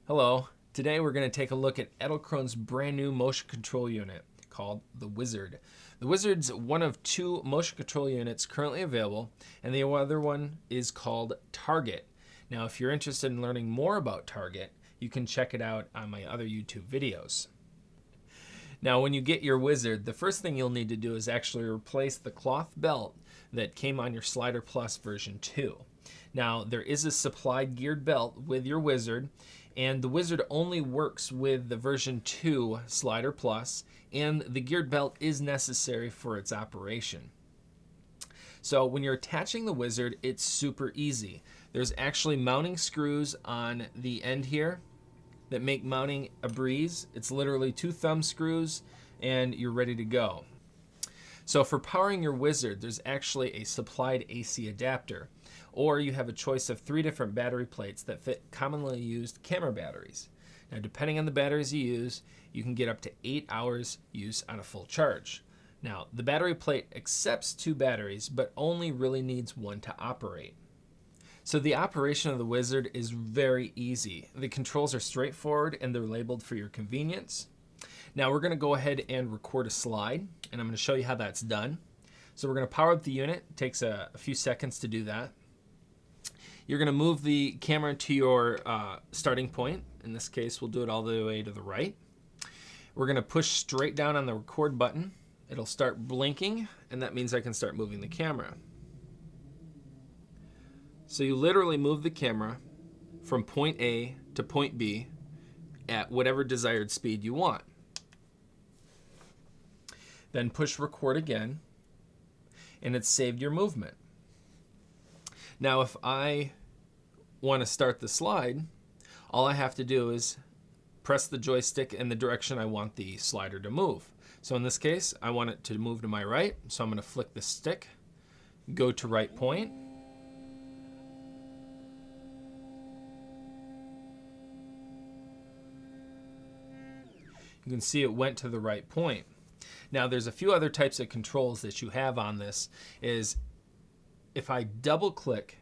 Hello, today we're going to take a look at Edelkrone's brand new motion control unit called the Wizard. The Wizard's one of two motion control units currently available, and the other one is called Target. Now if you're interested in learning more about Target, you can check it out on my other YouTube videos. Now when you get your Wizard, the first thing you'll need to do is actually replace the cloth belt that came on your Slider Plus version 2. Now there is a supplied geared belt with your Wizard, and the Wizard only works with the version 2 Slider Plus, and the geared belt is necessary for its operation. So when you're attaching the Wizard, it's super easy. There's actually mounting screws on the end here that make mounting a breeze. It's literally 2 thumb screws and you're ready to go. So for powering your Wizard, there's actually a supplied AC adapter, or you have a choice of 3 different battery plates that fit commonly used camera batteries. Now depending on the batteries you use, you can get up to 8 hours use on a full charge. Now the battery plate accepts 2 batteries, but only really needs 1 to operate. So the operation of the Wizard is very easy. The controls are straightforward and they're labeled for your convenience. Now we're going to go ahead and record a slide, and I'm going to show you how that's done. So we're going to power up the unit. It takes a few seconds to do that. You're going to move the camera to your starting point. In this case, we'll do it all the way to the right. We're going to push straight down on the record button. It'll start blinking, and that means I can start moving the camera. So you literally move the camera from point A to point B at whatever desired speed you want. Then push record again, and it's saved your movement. Now if I want to start the slide, all I have to do is press the joystick in the direction I want the slider to move. So in this case, I want it to move to my right, so I'm going to flick the stick, go to right point, you can see it went to the right point. Now there's a few other types of controls that you have on this. Is if I double click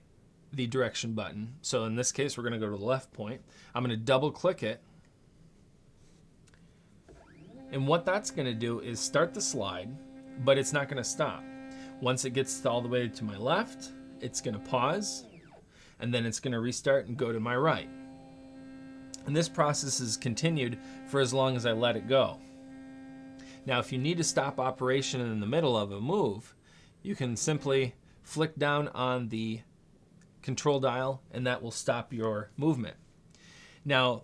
the direction button, so in this case we're going to go to the left point, I'm going to double click it, and what that's going to do is start the slide, but it's not going to stop. Once it gets all the way to my left, it's going to pause, and then it's going to restart and go to my right. And this process is continued for as long as I let it go. Now if you need to stop operation in the middle of a move, you can simply flick down on the control dial and that will stop your movement. Now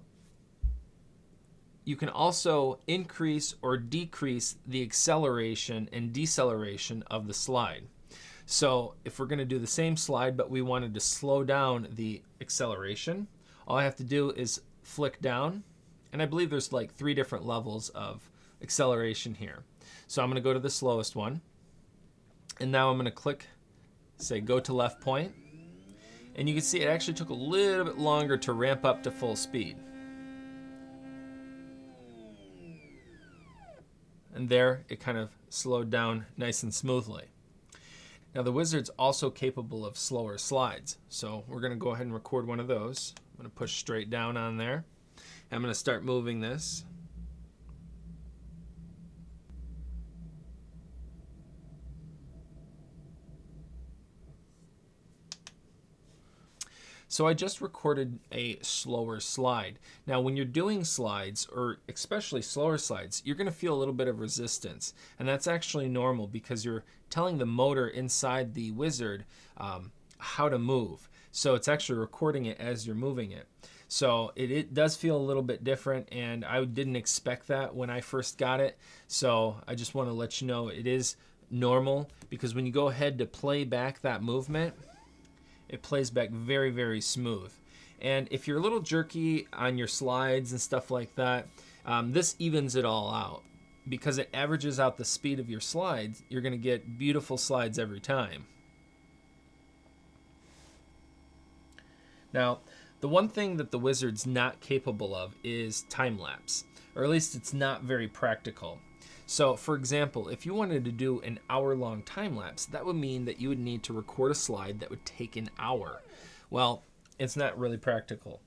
you can also increase or decrease the acceleration and deceleration of the slide. So if we're going to do the same slide but we wanted to slow down the acceleration, all I have to do is flick down, and I believe there's like 3 different levels of acceleration here. So I'm going to go to the slowest one, and now I'm going to click, say go to left point, and you can see it actually took a little bit longer to ramp up to full speed. And there it kind of slowed down nice and smoothly. Now the Wizard's also capable of slower slides, so we're going to go ahead and record one of those. I'm going to push straight down on there. I'm going to start moving this. So I just recorded a slower slide. Now when you're doing slides, or especially slower slides, you're going to feel a little bit of resistance. And that's actually normal because you're telling the motor inside the Wizard how to move. So it's actually recording it as you're moving it. So it does feel a little bit different, and I didn't expect that when I first got it. So I just want to let you know it is normal, because when you go ahead to play back that movement, it plays back very, very smooth. And if you're a little jerky on your slides and stuff like that, this evens it all out. Because it averages out the speed of your slides, you're going to get beautiful slides every time. Now, the one thing that the Wizard's not capable of is time-lapse, or at least it's not very practical. So for example, if you wanted to do an hour-long time-lapse, that would mean that you would need to record a slide that would take an hour. Well, it's not really practical.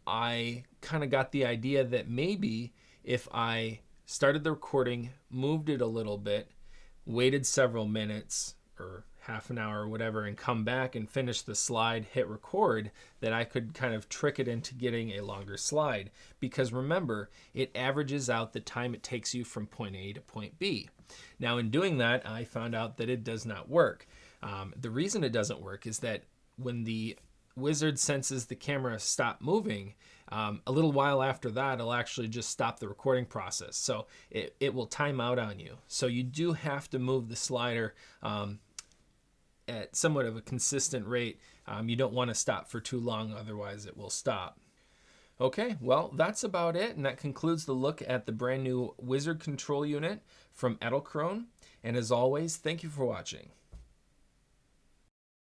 I kind of got the idea that maybe if I started the recording, moved it a little bit, waited several minutes or half an hour or whatever, and come back and finish the slide, hit record, that I could kind of trick it into getting a longer slide. Because remember, it averages out the time it takes you from point A to point B. Now, in doing that, I found out that it does not work. The reason it doesn't work is that when the Wizard senses the camera stop moving, a little while after that, it'll actually just stop the recording process. So it will time out on you. So you do have to move the slider at somewhat of a consistent rate. You don't want to stop for too long, otherwise it will stop. Okay, well, that's about it, and that concludes the look at the brand new Wizard control unit from Edelkrone. And as always, thank you for watching.